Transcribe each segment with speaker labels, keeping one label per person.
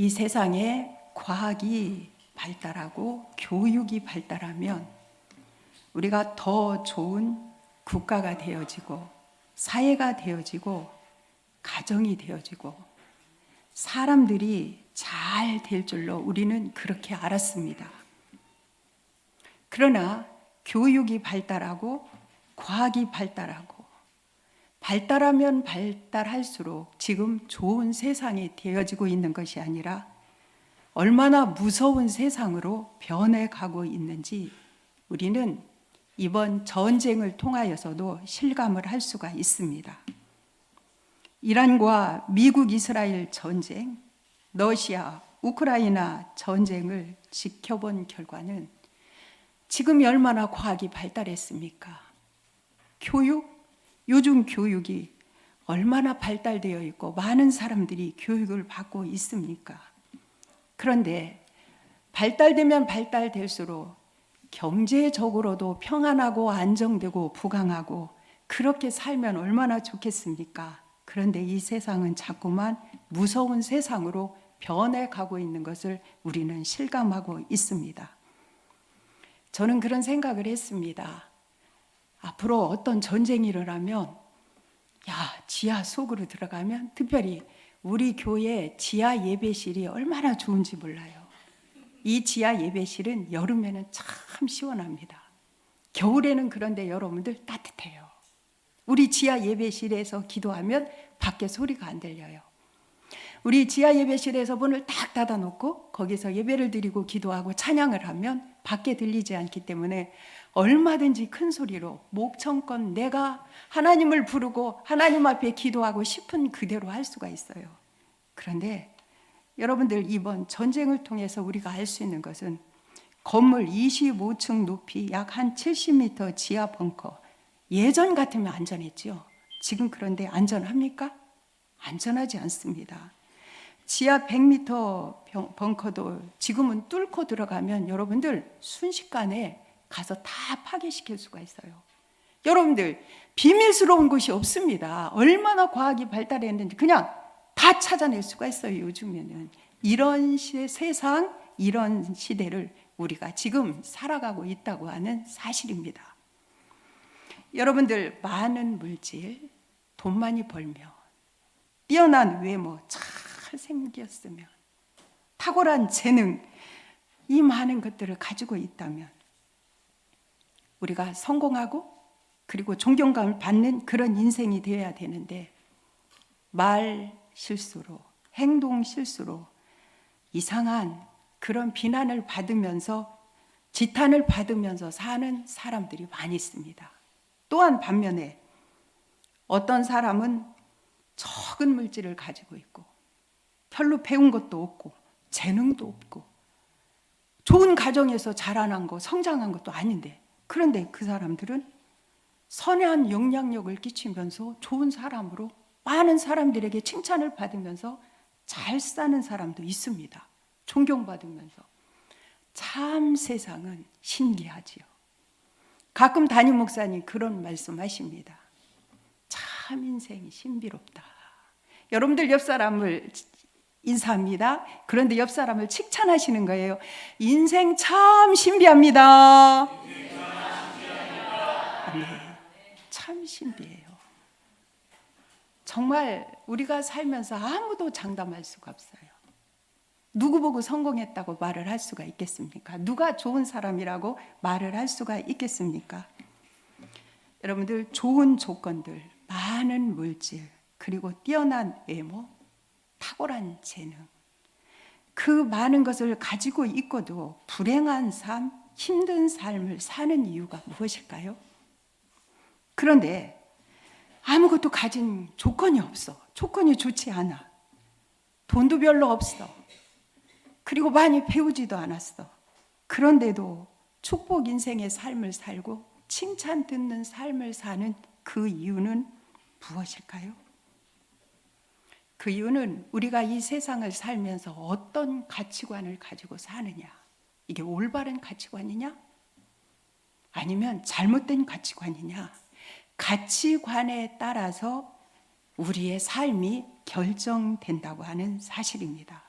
Speaker 1: 이 세상에 과학이 발달하고 교육이 발달하면 우리가 더 좋은 국가가 되어지고 사회가 되어지고 가정이 되어지고 사람들이 잘 될 줄로 우리는 그렇게 알았습니다. 그러나 교육이 발달하고 과학이 발달하고 발달하면 발달할수록 지금 좋은 세상이 되어지고 있는 것이 아니라 얼마나 무서운 세상으로 변해가고 있는지 우리는 이번 전쟁을 통하여서도 실감을 할 수가 있습니다. 이란과 미국 이스라엘 전쟁, 러시아 우크라이나 전쟁을 지켜본 결과는 지금이 얼마나 과학이 발달했습니까? 요즘 교육이 얼마나 발달되어 있고 많은 사람들이 교육을 받고 있습니까? 그런데 발달되면 발달될수록 경제적으로도 평안하고 안정되고 부강하고 그렇게 살면 얼마나 좋겠습니까? 그런데 이 세상은 자꾸만 무서운 세상으로 변해가고 있는 것을 우리는 실감하고 있습니다. 저는 그런 생각을 했습니다. 앞으로 어떤 전쟁이 일어나면 지하 속으로 들어가면 특별히 우리 교회 지하 예배실이 얼마나 좋은지 몰라요. 이 지하 예배실은 여름에는 참 시원합니다. 겨울에는 그런데 여러분들 따뜻해요. 우리 지하 예배실에서 기도하면 밖에 소리가 안 들려요. 우리 지하 예배실에서 문을 딱 닫아놓고 거기서 예배를 드리고 기도하고 찬양을 하면 밖에 들리지 않기 때문에 얼마든지 큰 소리로 목청껏 내가 하나님을 부르고 하나님 앞에 기도하고 싶은 그대로 할 수가 있어요. 그런데 여러분들 이번 전쟁을 통해서 우리가 알 수 있는 것은 건물 25층 높이 약 한 70m 지하 벙커, 예전 같으면 안전했죠. 지금 그런데 안전합니까? 안전하지 않습니다. 지하 100m 벙커도 지금은 뚫고 들어가면 여러분들 순식간에 가서 다 파괴시킬 수가 있어요. 여러분들 비밀스러운 곳이 없습니다. 얼마나 과학이 발달했는지 그냥 다 찾아낼 수가 있어요. 요즘에는 이런 세상, 이런 시대를 우리가 지금 살아가고 있다고 하는 사실입니다. 여러분들 많은 물질, 돈 많이 벌면, 뛰어난 외모, 잘 생겼으면, 탁월한 재능, 이 많은 것들을 가지고 있다면 우리가 성공하고 그리고 존경감을 받는 그런 인생이 되어야 되는데 말 실수로, 행동 실수로 이상한 그런 비난을 받으면서 지탄을 받으면서 사는 사람들이 많이 있습니다. 또한 반면에 어떤 사람은 적은 물질을 가지고 있고 별로 배운 것도 없고 재능도 없고 좋은 가정에서 자라난 거 성장한 것도 아닌데 그런데 그 사람들은 선한 영향력을 끼치면서 좋은 사람으로 많은 사람들에게 칭찬을 받으면서 잘 사는 사람도 있습니다. 존경받으면서. 참 세상은 신기하지요. 가끔 담임 목사님 그런 말씀하십니다. 참 인생이 신비롭다. 여러분들 옆 사람을 인사합니다. 그런데 옆 사람을 칭찬하시는 거예요. 인생 참 신비합니다. 네, 참 신비해요. 정말 우리가 살면서 아무도 장담할 수가 없어요. 누구 보고 성공했다고 말을 할 수가 있겠습니까? 누가 좋은 사람이라고 말을 할 수가 있겠습니까? 여러분들 좋은 조건들, 많은 물질, 그리고 뛰어난 외모, 탁월한 재능, 그 많은 것을 가지고 있고도 불행한 삶, 힘든 삶을 사는 이유가 무엇일까요? 그런데 아무것도 가진 조건이 없어. 조건이 좋지 않아. 돈도 별로 없어. 그리고 많이 배우지도 않았어. 그런데도 축복 인생의 삶을 살고 칭찬 듣는 삶을 사는 그 이유는 무엇일까요? 그 이유는 우리가 이 세상을 살면서 어떤 가치관을 가지고 사느냐. 이게 올바른 가치관이냐? 아니면 잘못된 가치관이냐? 가치관에 따라서 우리의 삶이 결정된다고 하는 사실입니다.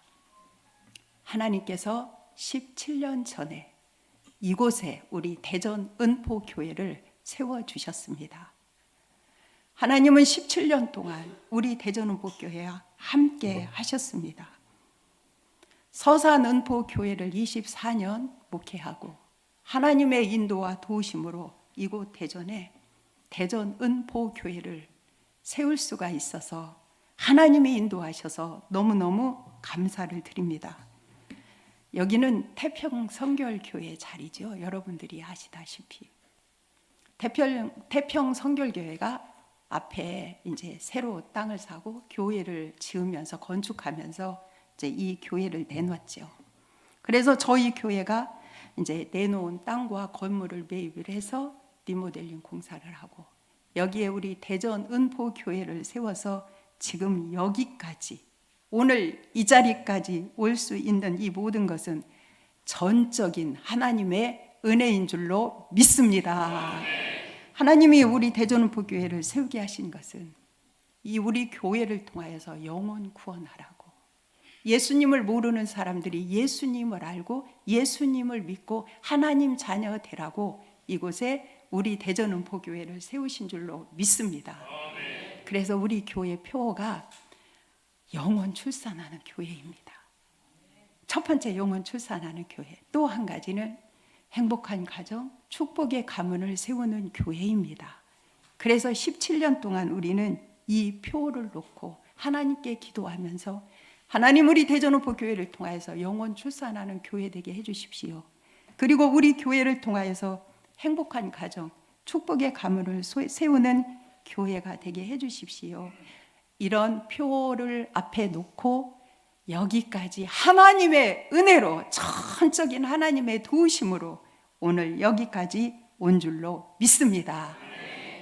Speaker 1: 하나님께서 17년 전에 이곳에 우리 대전 은포교회를 세워주셨습니다. 하나님은 17년 동안 우리 대전 은포교회와 함께 하셨습니다. 서산 은포교회를 24년 목회하고 하나님의 인도와 도우심으로 이곳 대전에 대전 은포교회를 세울 수가 있어서 하나님이 인도하셔서 너무너무 감사를 드립니다. 여기는 태평성결교회 자리죠. 여러분들이 아시다시피 태평성결교회가 앞에 이제 새로 땅을 사고 교회를 지으면서 건축하면서 이제 이 교회를 내놨죠. 그래서 저희 교회가 이제 내놓은 땅과 건물을 매입을 해서 리모델링 공사를 하고 여기에 우리 대전 은포 교회를 세워서 지금 여기까지 오늘 이 자리까지 올 수 있는 이 모든 것은 전적인 하나님의 은혜인 줄로 믿습니다. 하나님이 우리 대전 은포 교회를 세우게 하신 것은 이 우리 교회를 통하여서 영혼 구원하라고, 예수님을 모르는 사람들이 예수님을 알고 예수님을 믿고 하나님 자녀 되라고 이곳에 우리 대전 은포 교회를 세우신 줄로 믿습니다. 그래서 우리 교회 표어가 영혼 출산하는 교회입니다. 첫 번째 영혼 출산하는 교회, 또 한 가지는 행복한 가정, 축복의 가문을 세우는 교회입니다. 그래서 17년 동안 우리는 이 표어를 놓고 하나님께 기도하면서 하나님 우리 대전 은포 교회를 통하여서 영혼 출산하는 교회 되게 해주십시오. 그리고 우리 교회를 통하여서 행복한 가정, 축복의 가문을 세우는 교회가 되게 해주십시오. 이런 표를 앞에 놓고 여기까지 하나님의 은혜로, 전적인 하나님의 도우심으로 오늘 여기까지 온 줄로 믿습니다.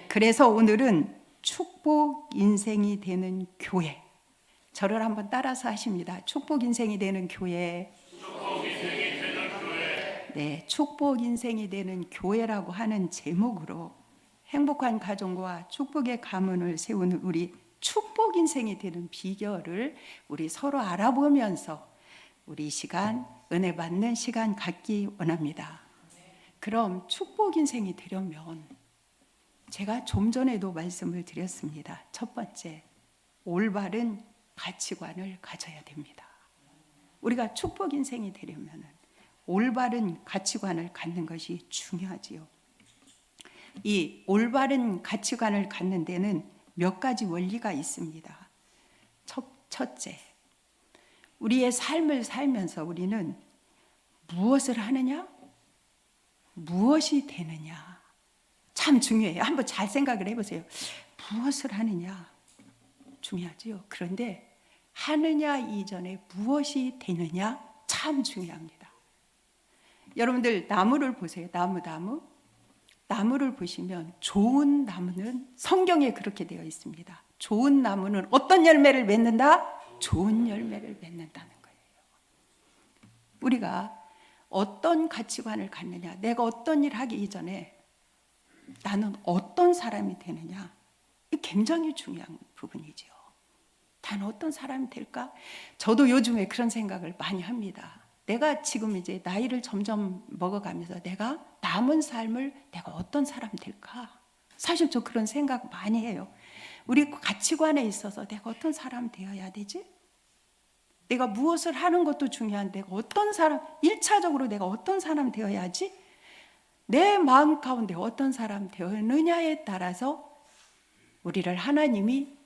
Speaker 1: 그래서 오늘은 축복 인생이 되는 교회, 저를 한번 따라서 하십니다. 축복 인생이 되는 교회. 네, 축복 인생이 되는 교회라고 하는 제목으로 행복한 가정과 축복의 가문을 세우는 우리 축복 인생이 되는 비결을 우리 서로 알아보면서 우리 시간, 은혜 받는 시간 갖기 원합니다. 그럼 축복 인생이 되려면 제가 좀 전에도 말씀을 드렸습니다. 첫 번째, 올바른 가치관을 가져야 됩니다. 우리가 축복 인생이 되려면 올바른 가치관을 갖는 것이 중요하지요. 이 올바른 가치관을 갖는 데는 몇 가지 원리가 있습니다. 첫째, 우리의 삶을 살면서 우리는 무엇을 하느냐? 무엇이 되느냐? 참 중요해요. 한번 잘 생각을 해보세요. 무엇을 하느냐? 중요하지요. 그런데 하느냐 이전에 무엇이 되느냐? 참 중요합니다. 여러분들 나무를 보세요. 나무를 보시면 좋은 나무는 성경에 그렇게 되어 있습니다. 좋은 나무는 어떤 열매를 맺는다? 좋은 열매를 맺는다는 거예요. 우리가 어떤 가치관을 갖느냐, 내가 어떤 일 하기 이전에 나는 어떤 사람이 되느냐, 이게 굉장히 중요한 부분이죠. 나는 어떤 사람이 될까? 저도 요즘에 그런 생각을 많이 합니다. 내가 지금 이제 나이를 점점 먹어가면서 내가 남은 삶을 내가 어떤 사람 될까? 사실 저 그런 생각 많이 해요. 우리 가치관에 있어서 내가 어떤 사람 되어야 되지? 내가 무엇을 하는 것도 중요한데 어떤 사람, 1차적으로 내가 어떤 사람 되어야지? 내 마음 가운데 어떤 사람 되었느냐에 따라서 우리를 하나님이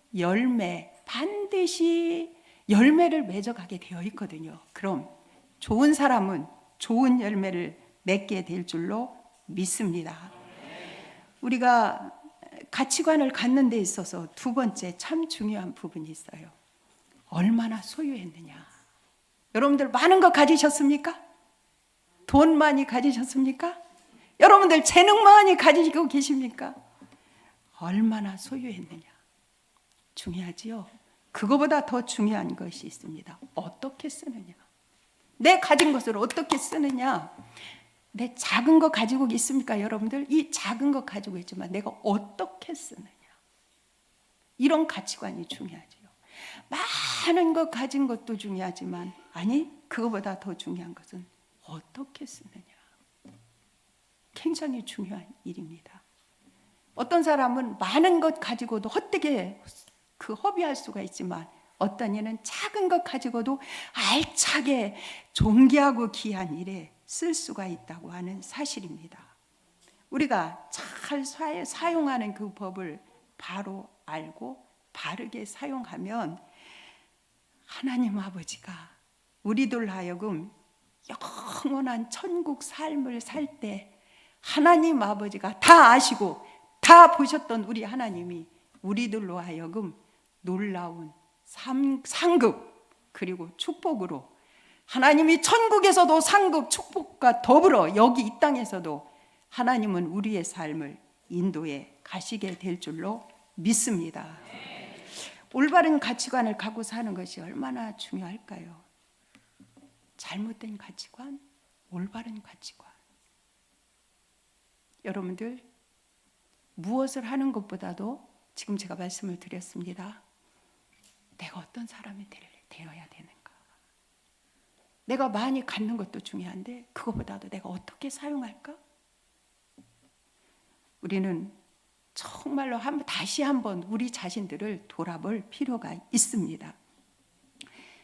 Speaker 1: 반드시 열매를 맺어가게 되어 있거든요. 그럼 좋은 사람은 좋은 열매를 맺게 될 줄로 믿습니다. 우리가 가치관을 갖는 데 있어서 두 번째 참 중요한 부분이 있어요. 얼마나 소유했느냐. 여러분들 많은 거 가지셨습니까? 돈 많이 가지셨습니까? 여러분들 재능 많이 가지고 계십니까? 얼마나 소유했느냐. 중요하지요. 그거보다 더 중요한 것이 있습니다. 어떻게 쓰느냐. 내 가진 것을 어떻게 쓰느냐. 내 작은 거 가지고 있습니까? 여러분들 이 작은 거 가지고 있지만 내가 어떻게 쓰느냐. 이런 가치관이 중요하지요. 많은 거 가진 것도 중요하지만 아니 그거보다 더 중요한 것은 어떻게 쓰느냐. 굉장히 중요한 일입니다. 어떤 사람은 많은 것 가지고도 헛되게 허비할 수가 있지만 어떤 이는 작은 것 가지고도 알차게 존귀하고 귀한 일에 쓸 수가 있다고 하는 사실입니다. 우리가 잘 사용하는 그 법을 바로 알고 바르게 사용하면 하나님 아버지가 우리들 하여금 영원한 천국 삶을 살 때 하나님 아버지가 다 아시고 다 보셨던 우리 하나님이 우리들로 하여금 놀라운 상급 그리고 축복으로 하나님이 천국에서도 상급 축복과 더불어 여기 이 땅에서도 하나님은 우리의 삶을 인도해 가시게 될 줄로 믿습니다. 올바른 가치관을 갖고 사는 것이 얼마나 중요할까요? 잘못된 가치관, 올바른 가치관. 여러분들 무엇을 하는 것보다도 지금 제가 말씀을 드렸습니다. 내가 어떤 사람이 되어야 되는가. 내가 많이 갖는 것도 중요한데 그것보다도 내가 어떻게 사용할까? 우리는 정말로 다시 한번 우리 자신들을 돌아볼 필요가 있습니다.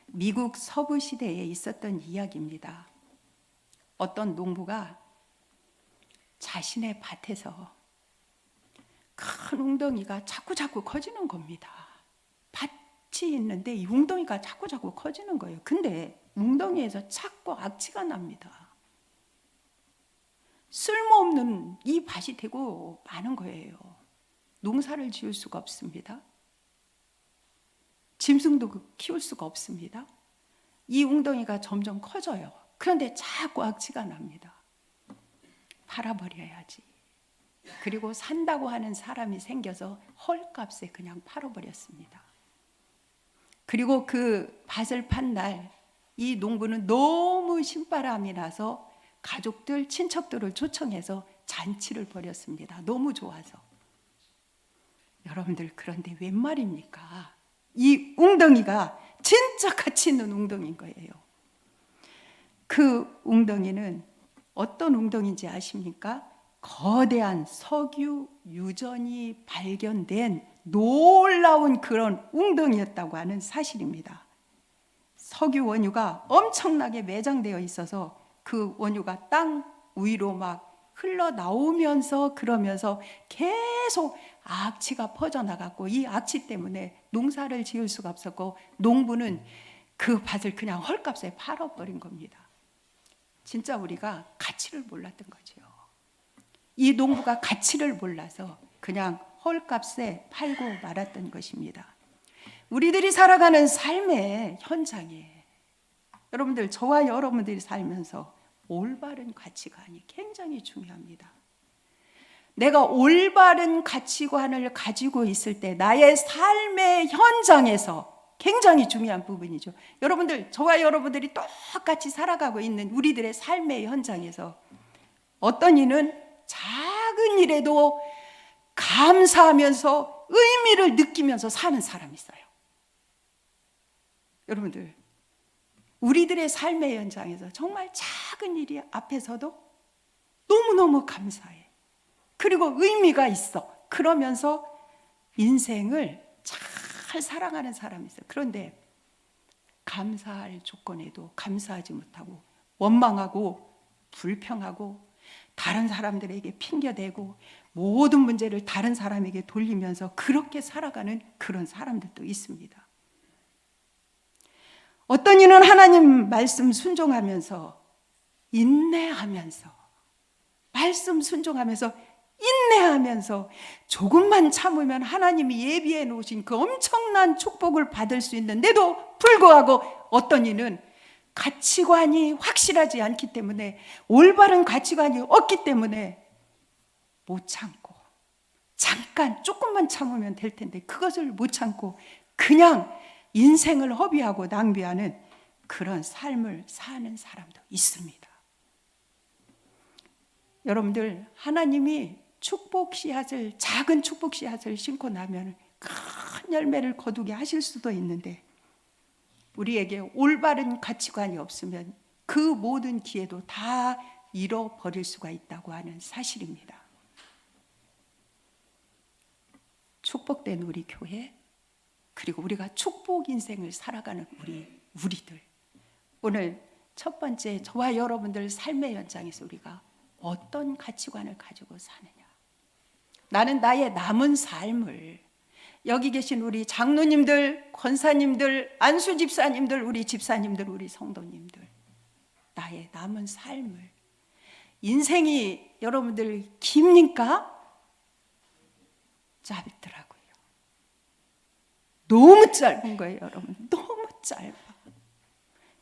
Speaker 1: 미국 서부 시대에 있었던 이야기입니다. 어떤 농부가 자신의 밭에서 큰 웅덩이가 자꾸 커지는 겁니다. 밭이 있는데 이 웅덩이가 자꾸 커지는 거예요. 근데 웅덩이에서 자꾸 악취가 납니다. 쓸모없는 이 밭이 되고 마는 거예요. 농사를 지을 수가 없습니다. 짐승도 키울 수가 없습니다. 이 웅덩이가 점점 커져요. 그런데 자꾸 악취가 납니다. 팔아버려야지. 그리고 산다고 하는 사람이 생겨서 헐값에 그냥 팔아버렸습니다. 그리고 그 밭을 판 날 이 농부는 너무 신바람이 나서 가족들, 친척들을 초청해서 잔치를 벌였습니다. 너무 좋아서. 여러분들 그런데 웬 말입니까? 이 웅덩이가 진짜 가치 있는 웅덩이인 거예요. 그 웅덩이는 어떤 웅덩이인지 아십니까? 거대한 석유 유전이 발견된 놀라운 그런 웅덩이였다고 하는 사실입니다. 석유 원유가 엄청나게 매장되어 있어서 그 원유가 땅 위로 막 흘러나오면서 그러면서 계속 악취가 퍼져나갔고 이 악취 때문에 농사를 지을 수가 없었고 농부는 그 밭을 그냥 헐값에 팔아버린 겁니다. 진짜 우리가 가치를 몰랐던 거죠. 이 농부가 가치를 몰라서 그냥 헐값에 팔고 말았던 것입니다. 우리들이 살아가는 삶의 현장에 여러분들, 저와 여러분들이 살면서 올바른 가치관이 굉장히 중요합니다. 내가 올바른 가치관을 가지고 있을 때 나의 삶의 현장에서 굉장히 중요한 부분이죠. 여러분들, 저와 여러분들이 똑같이 살아가고 있는 우리들의 삶의 현장에서 어떤 이는 작은 일에도 감사하면서 의미를 느끼면서 사는 사람이 있어요. 여러분들, 우리들의 삶의 현장에서 정말 작은 일이 앞에서도 너무너무 감사해. 그리고 의미가 있어. 그러면서 인생을 잘 살아가는 사람이 있어요. 그런데 감사할 조건에도 감사하지 못하고 원망하고 불평하고 다른 사람들에게 핑계대고 모든 문제를 다른 사람에게 돌리면서 그렇게 살아가는 그런 사람들도 있습니다. 어떤 이는 하나님 말씀 순종하면서 인내하면서 말씀 순종하면서 인내하면서 조금만 참으면 하나님이 예비해 놓으신 그 엄청난 축복을 받을 수 있는데도 불구하고 어떤 이는 가치관이 확실하지 않기 때문에 올바른 가치관이 없기 때문에 못 참고 잠깐 조금만 참으면 될 텐데 그것을 못 참고 그냥 인생을 허비하고 낭비하는 그런 삶을 사는 사람도 있습니다. 여러분들, 하나님이 축복 씨앗을 작은 축복 씨앗을 심고 나면 큰 열매를 거두게 하실 수도 있는데 우리에게 올바른 가치관이 없으면 그 모든 기회도 다 잃어버릴 수가 있다고 하는 사실입니다. 축복된 우리 교회, 그리고 우리가 축복 인생을 살아가는 우리들, 오늘 첫 번째, 저와 여러분들 삶의 현장에서 우리가 어떤 가치관을 가지고 사느냐. 나는 나의 남은 삶을, 여기 계신 우리 장로님들, 권사님들, 안수 집사님들, 우리 집사님들, 우리 성도님들, 나의 남은 삶을, 인생이 여러분들 깁니까? 짧더라고요. 너무 짧은 거예요, 여러분. 너무 짧아.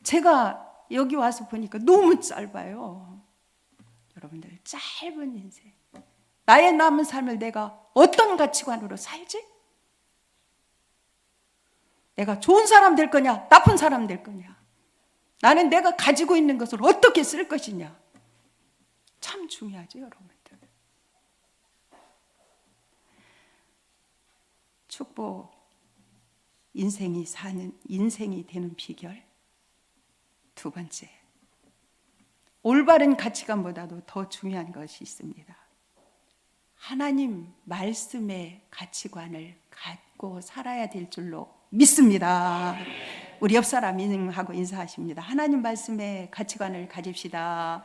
Speaker 1: 제가 여기 와서 보니까 너무 짧아요. 여러분들, 짧은 인생, 나의 남은 삶을 내가 어떤 가치관으로 살지? 내가 좋은 사람 될 거냐, 나쁜 사람 될 거냐? 나는 내가 가지고 있는 것을 어떻게 쓸 것이냐? 참 중요하죠, 여러분들. 축복 인생이 되는 비결, 두 번째, 올바른 가치관보다도 더 중요한 것이 있습니다. 하나님 말씀의 가치관을 갖고 살아야 될 줄로 믿습니다. 우리 옆 사람 인하고 인사하십니다. 하나님 말씀의 가치관을 가집시다.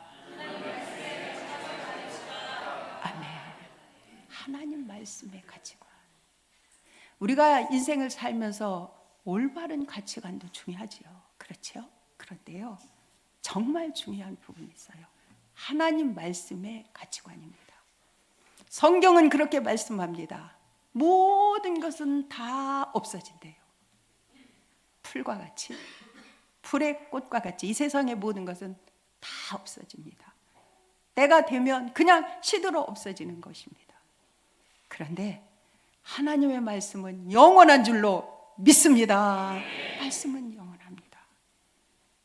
Speaker 1: 아멘. 하나님 말씀의 가치관. 우리가 인생을 살면서 올바른 가치관도 중요하지요. 그렇죠? 그런데요, 정말 중요한 부분이 있어요. 하나님 말씀의 가치관입니다. 성경은 그렇게 말씀합니다. 모든 것은 다 없어진대요. 풀과 같이, 풀의 꽃과 같이 이 세상의 모든 것은 다 없어집니다. 때가 되면 그냥 시들어 없어지는 것입니다. 그런데 하나님의 말씀은 영원한 줄로 믿습니다. 말씀은 영원합니다.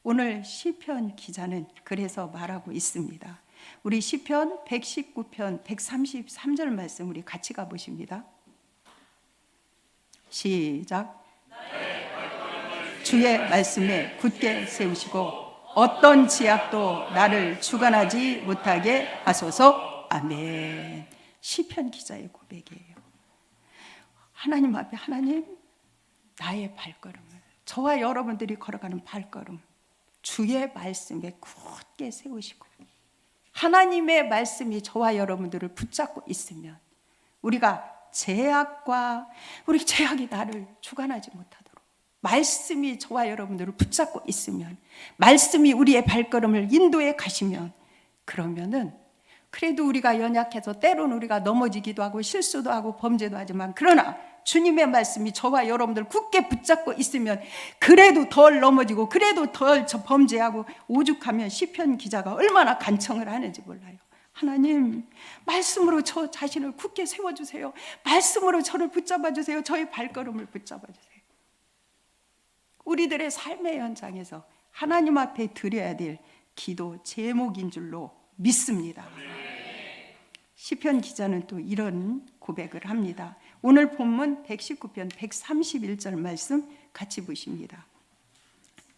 Speaker 1: 오늘 시편 기자는 그래서 말하고 있습니다. 우리 시편 119편 133절 말씀 우리 같이 가보십니다. 시작. 주의 말씀에 굳게 세우시고 어떤 지약도 나를 주관하지 못하게 하소서. 아멘. 시편 기자의 고백이에요. 하나님 앞에, 하나님, 나의 발걸음을, 저와 여러분들이 걸어가는 발걸음, 주의 말씀에 굳게 세우시고 하나님의 말씀이 저와 여러분들을 붙잡고 있으면 우리가 우리 제약이 나를 주관하지 못하도록 말씀이 저와 여러분들을 붙잡고 있으면, 말씀이 우리의 발걸음을 인도해 가시면, 그러면은 그래도 우리가 연약해서 때로는 우리가 넘어지기도 하고 실수도 하고 범죄도 하지만, 그러나 주님의 말씀이 저와 여러분들 굳게 붙잡고 있으면 그래도 덜 넘어지고 그래도 덜 범죄하고 오죽하면 시편 기자가 얼마나 간청을 하는지 몰라요. 하나님, 말씀으로 저 자신을 굳게 세워주세요. 말씀으로 저를 붙잡아주세요. 저의 발걸음을 붙잡아주세요. 우리들의 삶의 현장에서 하나님 앞에 드려야 될 기도 제목인 줄로 믿습니다. 시편 기자는 또 이런 고백을 합니다. 오늘 본문 119편 131절 말씀 같이 보십니다.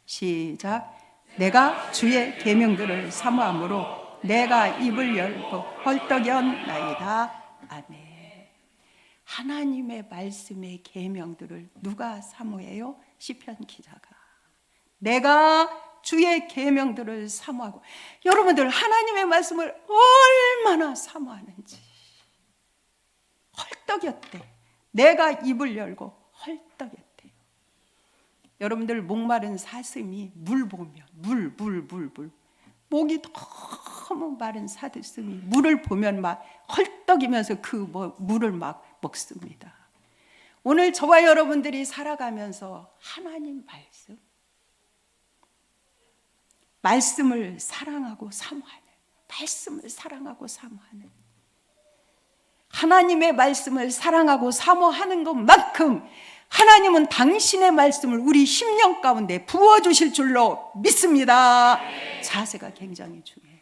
Speaker 1: 시작. 내가 주의 계명들을 사모함으로 내가 입을 열고 헐떡였나이다. 아멘. 하나님의 말씀의 계명들을 누가 사모해요? 시편 기자가. 내가 주의 계명들을 사모하고, 여러분들 하나님의 말씀을 얼마나 사모하는지. 헐떡였대. 내가 입을 열고 헐떡였대요. 여러분들 목마른 사슴이 물 보면 목이 너무 마른 사슴이 물을 보면 막 헐떡이면서 그 물을 막 먹습니다. 오늘 저와 여러분들이 살아가면서 하나님 말씀을 사랑하고 사모하는, 말씀을 사랑하고 사모하는, 하나님의 말씀을 사랑하고 사모하는 것만큼 하나님은 당신의 말씀을 우리 심령 가운데 부어주실 줄로 믿습니다. 자세가 굉장히 중요해요.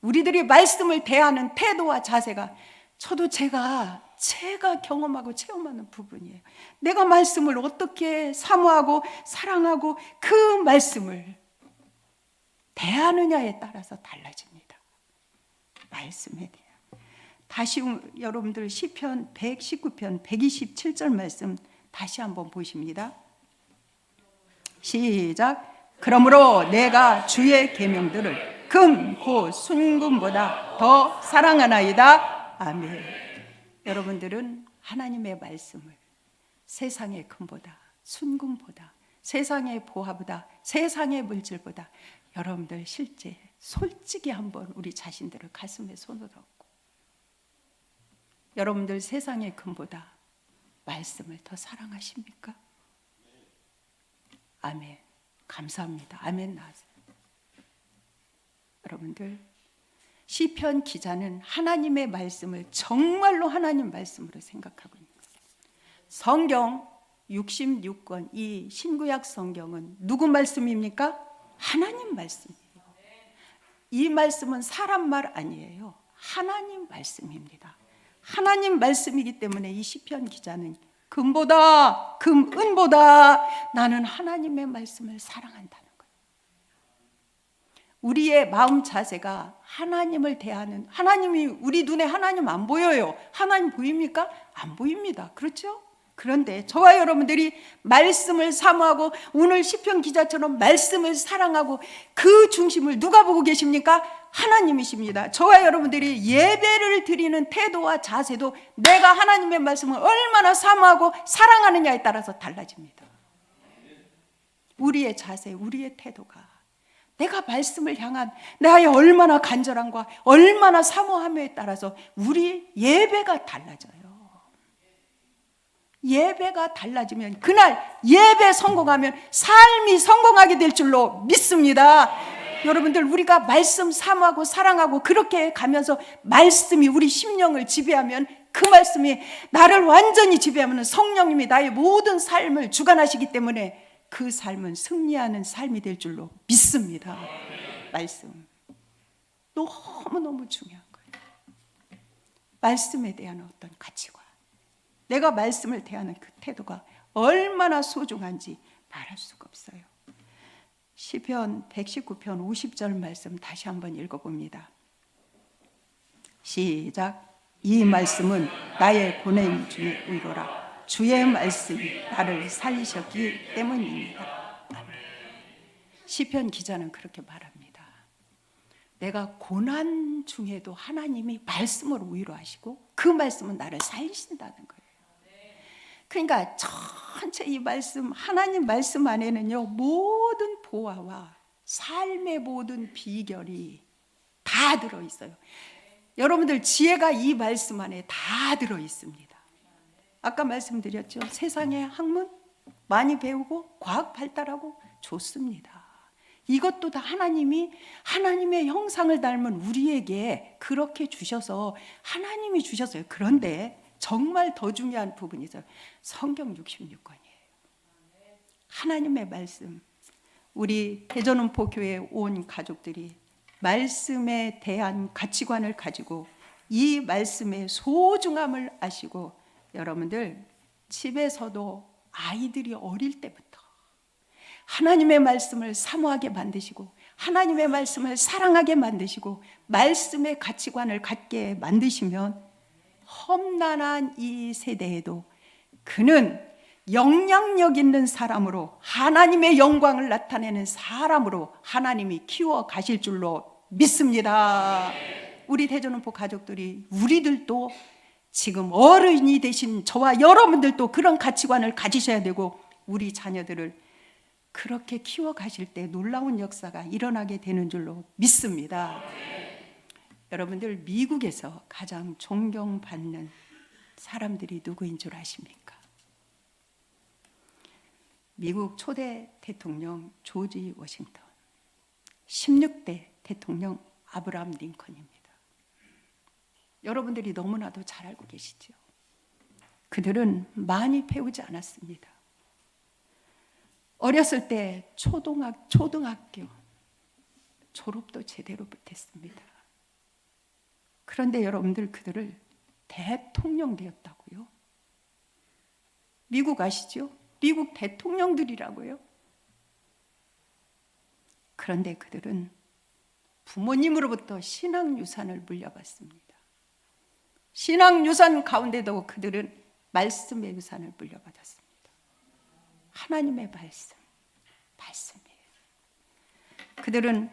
Speaker 1: 우리들이 말씀을 대하는 태도와 자세가, 제가 제가 경험하고 체험하는 부분이에요. 내가 말씀을 어떻게 사모하고 사랑하고 그 말씀을 대하느냐에 따라서 달라집니다. 말씀에 대해. 다시 여러분들 시편 119편 127절 말씀 다시 한번 보십니다. 시작. 그러므로 내가 주의 계명들을 금 곧 순금보다 더 사랑하나이다. 아멘. 여러분들은 하나님의 말씀을 세상의 금보다 순금보다 세상의 보화보다 세상의 물질보다 여러분들 실제 솔직히 한번 우리 자신들을 가슴에 손을 얹고 여러분들 세상의 금보다 말씀을 더 사랑하십니까? 아멘. 감사합니다. 아멘 나왔어요. 여러분들 시편 기자는 하나님의 말씀을 정말로 하나님 말씀으로 생각하고 있는 거예요. 성경 66권 이 신구약 성경은 누구 말씀입니까? 하나님 말씀이에요. 이 말씀은 사람 말 아니에요. 하나님 말씀입니다. 하나님 말씀이기 때문에 이 시편 기자는 금보다 은보다 나는 하나님의 말씀을 사랑한다는 거예요. 우리의 마음 자세가 하나님을 대하는, 하나님이 우리 눈에 하나님 안 보여요. 하나님 보입니까? 안 보입니다. 그렇죠? 그런데 저와 여러분들이 말씀을 사모하고 오늘 시편 기자처럼 말씀을 사랑하고 그 중심을 누가 보고 계십니까? 하나님이십니다. 저와 여러분들이 예배를 드리는 태도와 자세도 내가 하나님의 말씀을 얼마나 사모하고 사랑하느냐에 따라서 달라집니다. 우리의 자세, 우리의 태도가 내가 말씀을 향한 나의 얼마나 간절함과 얼마나 사모함에 따라서 우리 예배가 달라져요. 예배가 달라지면 그날 예배 성공하면 삶이 성공하게 될 줄로 믿습니다. 여러분들 우리가 말씀 사모하고 사랑하고 그렇게 가면서 말씀이 우리 심령을 지배하면 그 말씀이 나를 완전히 지배하면 성령님이 나의 모든 삶을 주관하시기 때문에 그 삶은 승리하는 삶이 될 줄로 믿습니다. 말씀 너무너무 중요한 거예요. 말씀에 대한 어떤 가치관, 내가 말씀을 대하는 그 태도가 얼마나 소중한지 말할 수가 없어요. 시편 119편 50절 말씀 다시 한번 읽어봅니다. 시작. 이 말씀은 나의 고뇌 중에 위로라. 주의 말씀이 나를 살리셨기 때문입니다. 아멘. 시편 기자는 그렇게 말합니다. 내가 고난 중에도 하나님이 말씀으로 위로하시고 그 말씀은 나를 살리신다는 거예요. 그러니까 전체 이 말씀, 하나님 말씀 안에는요 모든 보화와 삶의 모든 비결이 다 들어있어요. 여러분들 지혜가 이 말씀 안에 다 들어있습니다. 아까 말씀드렸죠. 세상의 학문 많이 배우고 과학 발달하고 좋습니다. 이것도 다 하나님이 하나님의 형상을 닮은 우리에게 그렇게 주셔서 하나님이 주셨어요. 그런데 정말 더 중요한 부분이 있어요. 성경 66권이에요. 하나님의 말씀. 우리 대전원포 교회 온 가족들이 말씀에 대한 가치관을 가지고 이 말씀의 소중함을 아시고 여러분들 집에서도 아이들이 어릴 때부터 하나님의 말씀을 사모하게 만드시고 하나님의 말씀을 사랑하게 만드시고 말씀의 가치관을 갖게 만드시면 험난한 이 세대에도 그는 영향력 있는 사람으로 하나님의 영광을 나타내는 사람으로 하나님이 키워 가실 줄로 믿습니다. 우리 대전원포 가족들이 우리들도 지금 어른이 되신 저와 여러분들도 그런 가치관을 가지셔야 되고 우리 자녀들을 그렇게 키워 가실 때 놀라운 역사가 일어나게 되는 줄로 믿습니다. 여러분들 미국에서 가장 존경받는 사람들이 누구인 줄 아십니까? 미국 초대 대통령 조지 워싱턴, 16대 대통령 아브라함 링컨입니다. 여러분들이 너무나도 잘 알고 계시죠. 그들은 많이 배우지 않았습니다. 어렸을 때 초등학교 졸업도 제대로 못했습니다. 그런데 여러분들 그들을 대통령 되었다고요. 미국 아시죠? 미국 대통령들이라고요. 그런데 그들은 부모님으로부터 신앙유산을 물려받습니다. 신앙유산 가운데도 그들은 말씀의 유산을 물려받았습니다. 하나님의 말씀이에요. 그들은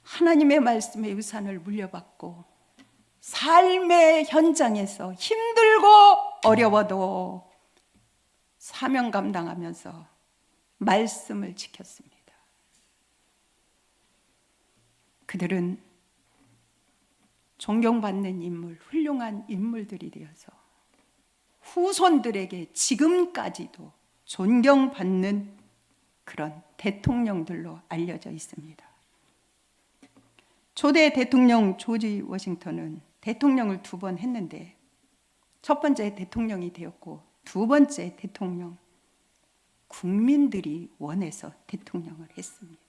Speaker 1: 하나님의 말씀의 유산을 물려받고 삶의 현장에서 힘들고 어려워도 사명 감당하면서 말씀을 지켰습니다. 그들은 존경받는 인물, 훌륭한 인물들이 되어서 후손들에게 지금까지도 존경받는 그런 대통령들로 알려져 있습니다. 초대 대통령 조지 워싱턴은 대통령을 2번 했는데 첫 번째 대통령이 되었고 두 번째 대통령, 국민들이 원해서 대통령을 했습니다.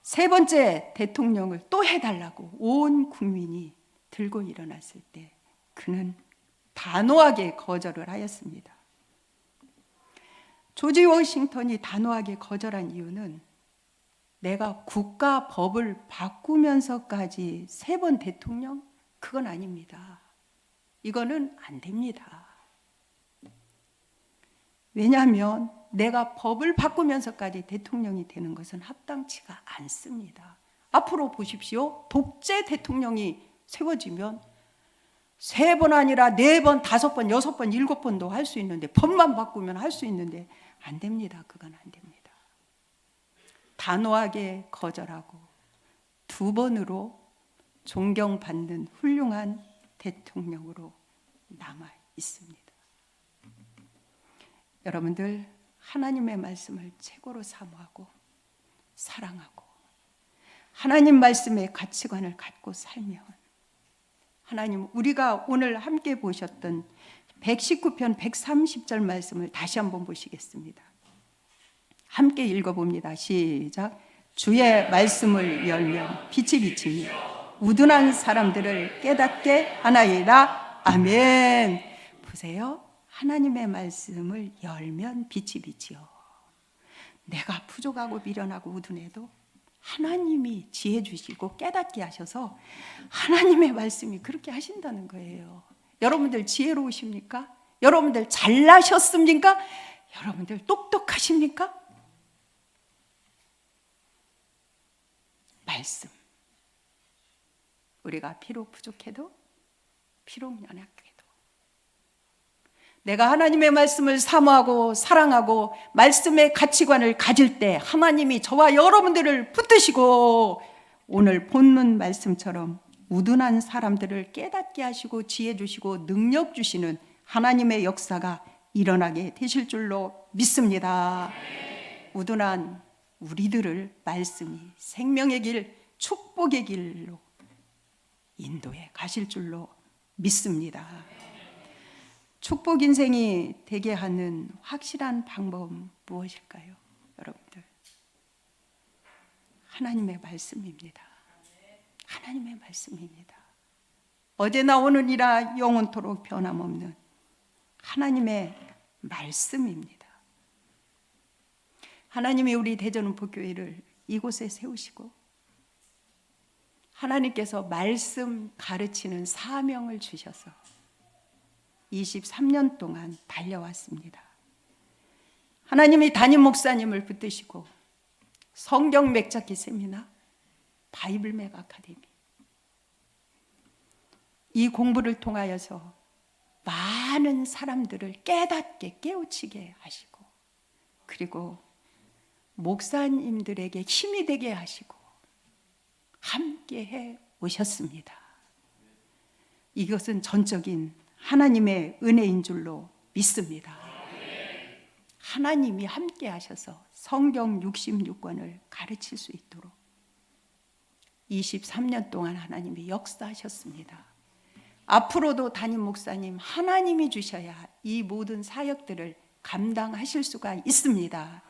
Speaker 1: 세 번째 대통령을 또 해달라고 온 국민이 들고 일어났을 때 그는 단호하게 거절을 하였습니다. 조지 워싱턴이 단호하게 거절한 이유는 내가 국가 법을 바꾸면서까지 3번 대통령? 그건 아닙니다. 이거는 안 됩니다. 왜냐하면 내가 법을 바꾸면서까지 대통령이 되는 것은 합당치가 않습니다. 앞으로 보십시오. 독재 대통령이 세워지면 3번 아니라 4번, 5번, 6번, 7번도 할 수 있는데 법만 바꾸면 할 수 있는데 안 됩니다. 그건 안 됩니다. 단호하게 거절하고 2번으로 존경받는 훌륭한 대통령으로 남아 있습니다. 여러분들 하나님의 말씀을 최고로 사모하고 사랑하고 하나님 말씀의 가치관을 갖고 살면 하나님 우리가 오늘 함께 보셨던 119편 130절 말씀을 다시 한번 보시겠습니다. 함께 읽어봅니다. 시작. 주의 말씀을 열면 빛이 비치니 우둔한 사람들을 깨닫게 하나이다. 아멘. 보세요. 하나님의 말씀을 열면 빛이 비치요. 내가 부족하고 미련하고 우둔해도 하나님이 지혜 주시고 깨닫게 하셔서 하나님의 말씀이 그렇게 하신다는 거예요. 여러분들 지혜로우십니까? 여러분들 잘나셨습니까? 여러분들 똑똑하십니까? 말씀. 우리가 비록 부족해도 비록 연약해도 내가 하나님의 말씀을 사모하고 사랑하고 말씀의 가치관을 가질 때 하나님이 저와 여러분들을 붙드시고 오늘 본문 말씀처럼 우둔한 사람들을 깨닫게 하시고 지혜 주시고 능력 주시는 하나님의 역사가 일어나게 되실 줄로 믿습니다. 우둔한 우리들을 말씀이 생명의 길, 축복의 길로 인도해 가실 줄로 믿습니다. 축복 인생이 되게 하는 확실한 방법은 무엇일까요? 여러분들 하나님의 말씀입니다. 하나님의 말씀입니다. 어제나 오늘이라 영원토록 변함없는 하나님의 말씀입니다. 하나님이 우리 대전은복교회를 이곳에 세우시고 하나님께서 말씀 가르치는 사명을 주셔서 23년 동안 달려왔습니다. 하나님이 담임 목사님을 붙드시고 성경 맥잡기 세미나, 바이블 맥 아카데미 이 공부를 통하여서 많은 사람들을 깨닫게 깨우치게 하시고 그리고 목사님들에게 힘이 되게 하시고 함께해 오셨습니다. 이것은 전적인 하나님의 은혜인 줄로 믿습니다. 하나님이 함께 하셔서 성경 66권을 가르칠 수 있도록 23년 동안 하나님이 역사하셨습니다. 앞으로도 담임 목사님 하나님이 주셔야 이 모든 사역들을 감당하실 수가 있습니다.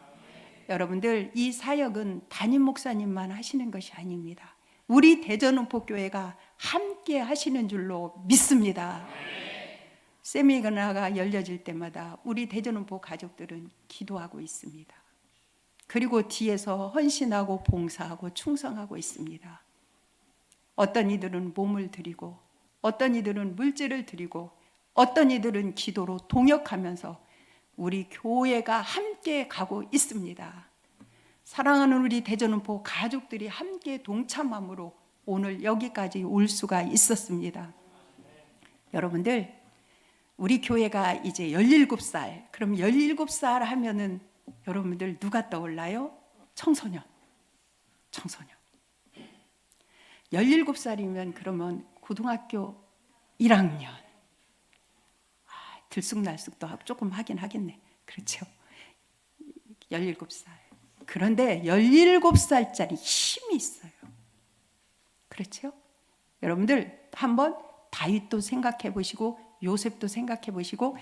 Speaker 1: 여러분들 이 사역은 담임 목사님만 하시는 것이 아닙니다. 우리 대전은포교회가 함께 하시는 줄로 믿습니다. 세미나가 열려질 때마다 우리 대전은포 가족들은 기도하고 있습니다. 그리고 뒤에서 헌신하고 봉사하고 충성하고 있습니다. 어떤 이들은 몸을 드리고, 어떤 이들은 물질을 드리고, 어떤 이들은 기도로 동역하면서 우리 교회가 함께 가고 있습니다. 사랑하는 우리 대전은포 가족들이 함께 동참함으로 오늘 여기까지 올 수가 있었습니다. 여러분들, 우리 교회가 이제 17살, 그럼 17살 하면은 여러분들 누가 떠올라요? 청소년. 17살이면 그러면 고등학교 1학년. 들쑥날쑥도 조금 하긴 하겠네. 그렇죠? 17살. 그런데 17살짜리 힘이 있어요. 그렇죠? 여러분들 한번 다윗도 생각해 보시고 요셉도 생각해 보시고,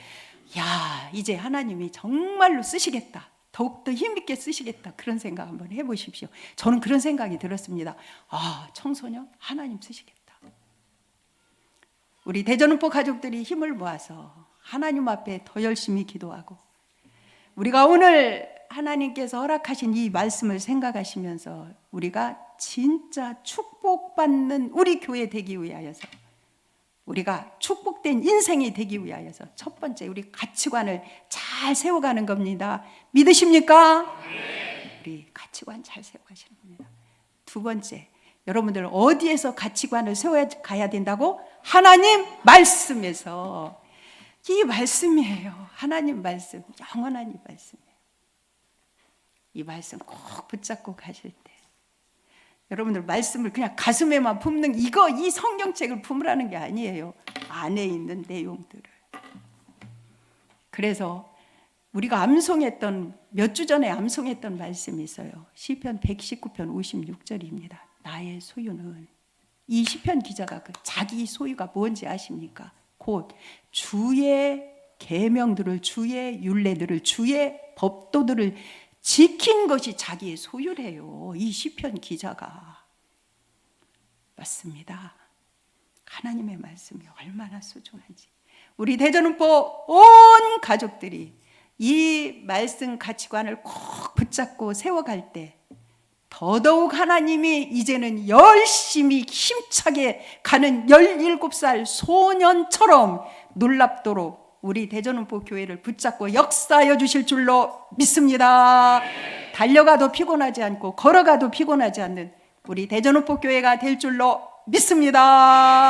Speaker 1: 야, 이제 하나님이 정말로 쓰시겠다. 더욱더 힘있게 쓰시겠다. 그런 생각 한번 해보십시오. 저는 그런 생각이 들었습니다. 아, 청소년 하나님 쓰시겠다. 우리 대전은포 가족들이 힘을 모아서 하나님 앞에 더 열심히 기도하고, 우리가 오늘 하나님께서 허락하신 이 말씀을 생각하시면서 우리가 진짜 축복받는 우리 교회 되기 위하여서, 우리가 축복된 인생이 되기 위하여서 첫 번째 우리 가치관을 잘 세워가는 겁니다. 믿으십니까? 우리 가치관 잘 세워가시는 겁니다. 두 번째, 여러분들 어디에서 가치관을 세워가야 된다고? 하나님 말씀에서. 이 말씀이에요. 하나님 말씀, 영원한 이 말씀이에요. 이 말씀 꼭 붙잡고 가실 때 여러분들 말씀을 그냥 가슴에만 품는 이 성경책을 품으라는 게 아니에요. 안에 있는 내용들을. 그래서 우리가 암송했던, 몇 주 전에 암송했던 말씀이 있어요. 시편 119편 56절입니다. 나의 소유는, 이 시편 기자가 그 자기 소유가 뭔지 아십니까? 곧 주의 계명들을, 주의 율례들을, 주의 법도들을 지킨 것이 자기의 소유래요. 이 시편 기자가. 맞습니다. 하나님의 말씀이 얼마나 소중한지. 우리 대전은포 온 가족들이 이 말씀 가치관을 꼭 붙잡고 세워갈 때 더더욱 하나님이 이제는 열심히 힘차게 가는 17살 소년처럼 놀랍도록 우리 대전은포 교회를 붙잡고 역사하여 주실 줄로 믿습니다. 달려가도 피곤하지 않고 걸어가도 피곤하지 않는 우리 대전은포 교회가 될 줄로 믿습니다.